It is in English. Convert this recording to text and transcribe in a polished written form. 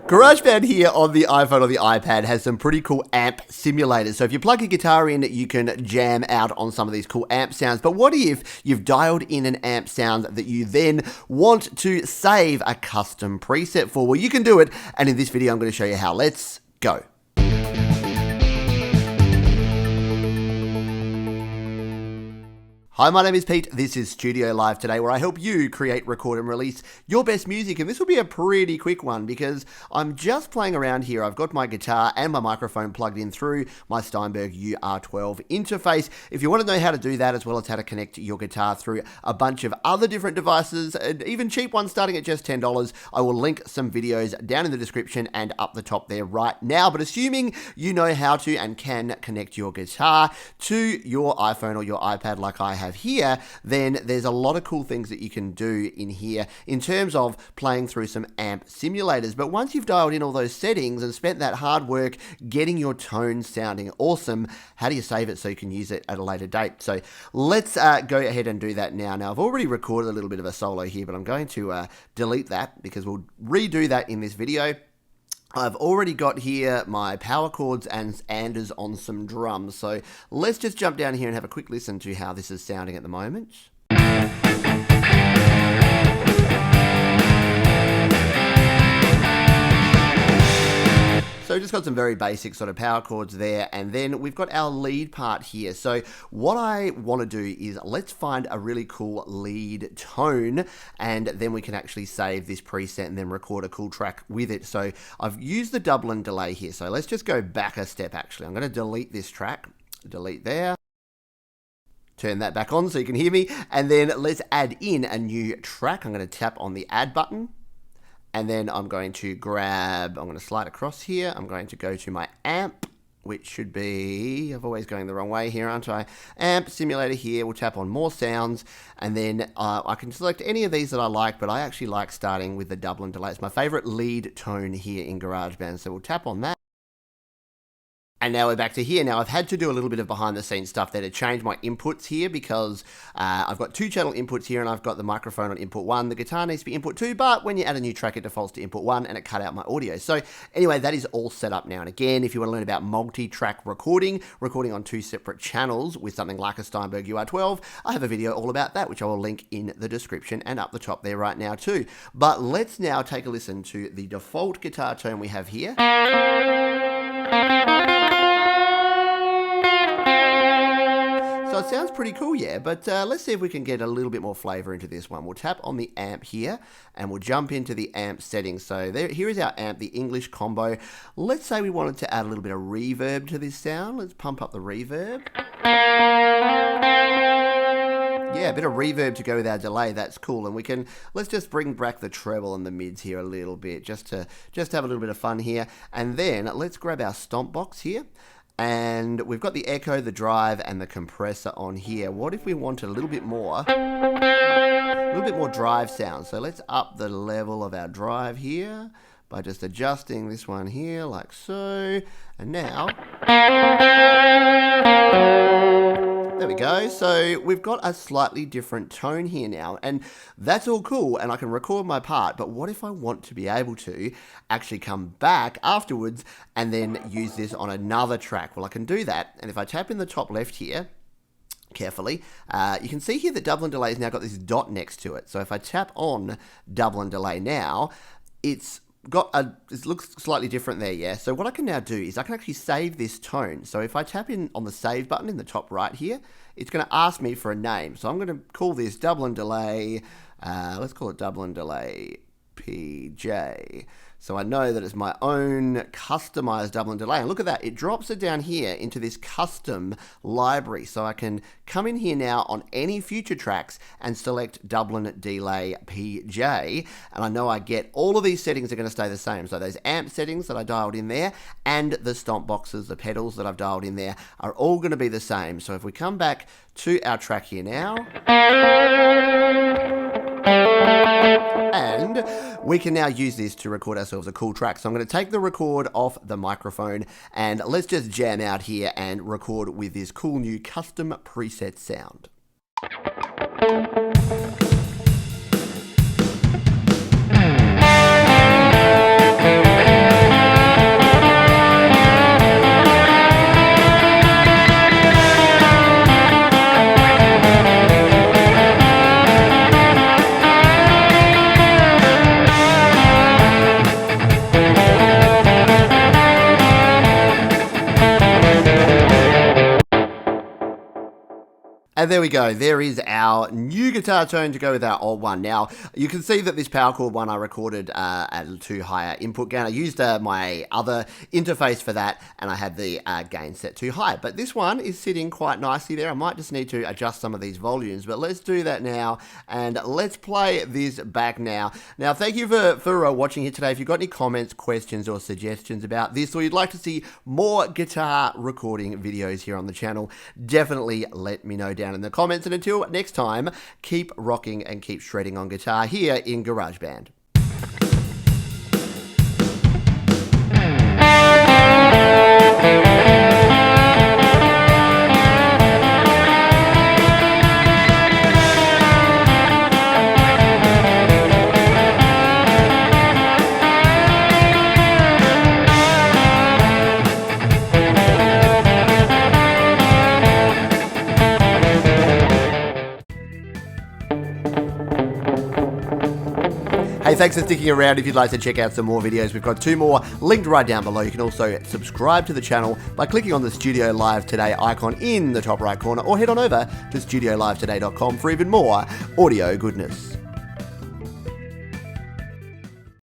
GarageBand here on the iPhone or the iPad has some pretty cool amp simulators. So if you plug your guitar in, you can jam out on some of these cool amp sounds. But what if you've dialed in an amp sound that you then want to save a custom preset for? Well, you can do it. And in this video, I'm going to show you how. Let's go. Hi, my name is Pete. This is Studio Live today, where I help you create, record, and release your best music. And this will be a pretty quick one because I'm just playing around here. I've got my guitar and my microphone plugged in through my Steinberg UR12 interface. If you want to know how to do that, as well as how to connect your guitar through a bunch of other different devices, and even cheap ones starting at just $10, I will link some videos down in the description and up the top there right now. But assuming you know how to and can connect your guitar to your iPhone or your iPad like I have here, then there's a lot of cool things that you can do in here in terms of playing through some amp simulators. But once you've dialed in all those settings and spent that hard work getting your tone sounding awesome, how do you save it so you can use it at a later date? So let's go ahead and do that now. Now, I've already recorded a little bit of a solo here, but I'm going to delete that because we'll redo that in this video. I've already got here my power chords and Anders on some drums. So let's just jump down here and have a quick listen to how this is sounding at the moment. So we've just got some very basic sort of power chords there, and then we've got our lead part here. So what I want to do is let's find a really cool lead tone, and then we can actually save this preset and then record a cool track with it. So I've used the double and delay here. So let's just go back a step actually. I'm going to delete this track, delete there. Turn that back on so you can hear me, and then let's add in a new track. I'm going to tap on the add button. And then I'm going to slide across here. I'm going to go to my amp, which should be, I'm always going the wrong way here, aren't I? Amp simulator here. We'll tap on more sounds. And then I can select any of these that I like, but I actually like starting with the double and delay. It's my favorite lead tone here in GarageBand. So we'll tap on that. And now we're back to here. Now I've had to do a little bit of behind the scenes stuff there to change my inputs here because I've got two channel inputs here and I've got the microphone on input 1. The guitar needs to be input 2, but when you add a new track, it defaults to input 1 and it cut out my audio. So anyway, that is all set up now. And again, if you want to learn about multi-track recording on 2 separate channels with something like a Steinberg UR12, I have a video all about that, which I will link in the description and up the top there right now too. But let's now take a listen to the default guitar tone we have here. So it sounds pretty cool, yeah, but let's see if we can get a little bit more flavor into this one. We'll tap on the amp here, and we'll jump into the amp settings. So here is our amp, the English combo. Let's say we wanted to add a little bit of reverb to this sound. Let's pump up the reverb. Yeah, a bit of reverb to go with our delay. That's cool. And let's just bring back the treble and the mids here a little bit, just to have a little bit of fun here. And then let's grab our stomp box here. And we've got the echo, the drive, and the compressor on here. What if we wanted a little bit more drive sound? So let's up the level of our drive here by just adjusting this one here like so. And now, there we go. So we've got a slightly different tone here now, and that's all cool, and I can record my part, but what if I want to be able to actually come back afterwards and then use this on another track? Well, I can do that, and if I tap in the top left here, carefully, you can see here that double and delay has now got this dot next to it. So if I tap on double and delay now, it looks slightly different there, yeah? So what I can now do is I can actually save this tone. So if I tap in on the save button in the top right here, it's going to ask me for a name. So I'm going to call this double and delay, let's call it double and delay PJ. So I know that it's my own customized double and delay. And look at that, it drops it down here into this custom library. So I can come in here now on any future tracks and select double and delay PJ. And I know I get all of these settings are going to stay the same. So those amp settings that I dialed in there and the stomp boxes, the pedals that I've dialed in there are all going to be the same. So if we come back to our track here now, and we can now use this to record ourselves a cool track. So I'm going to take the record off the microphone and let's just jam out here and record with this cool new custom preset sound. And there we go. There is our new guitar tone to go with our old one. Now, you can see that this power chord one I recorded at a too higher input gain. I used my other interface for that, and I had the gain set too high. But this one is sitting quite nicely there. I might just need to adjust some of these volumes, but let's do that now, and let's play this back now. Now, thank you for watching here today. If you've got any comments, questions, or suggestions about this, or you'd like to see more guitar recording videos here on the channel, definitely let me know down in the comments. And until next time, keep rocking and keep shredding on guitar here in GarageBand. Hey, thanks for sticking around. If you'd like to check out some more videos, we've got 2 more linked right down below. You can also subscribe to the channel by clicking on the Studio Live Today icon in the top right corner, or head on over to studiolivetoday.com for even more audio goodness.